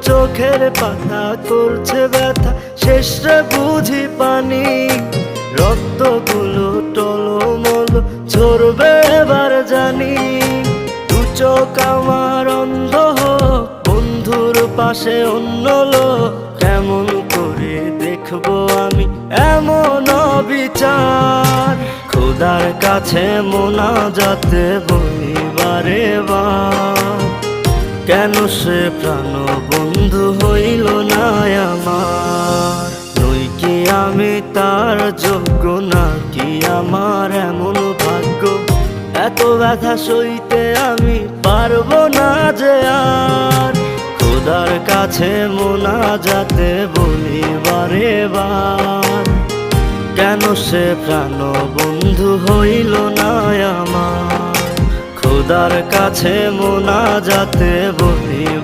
চোখের পাতা করছে ব্যথা, শেষে বুঝি পানি। রক্তগুলো টলমল ঝরবে এবার জানি। দু চোখ আমার অন্ধ হোক, বন্ধুর পাশে অন্য লোক, কেমন করে দেখবো আমি এমন অবিচার। খোদার কাছে মোনাজাতে বলি বারে বার, কেন সে প্রাণ বন্ধু হইল না আমার। নই কি আমি তার যোগ্য, নাকি আমার এমন ভাগ্য, এত ব্যথা সইতে আমি পারবো না যে আর। খোদার কাছে মোনাজাতে বলি বারে বার, কেন সে প্রাণ বন্ধু হইল না আমার। খোদার কাছে মোনাজাতে বলি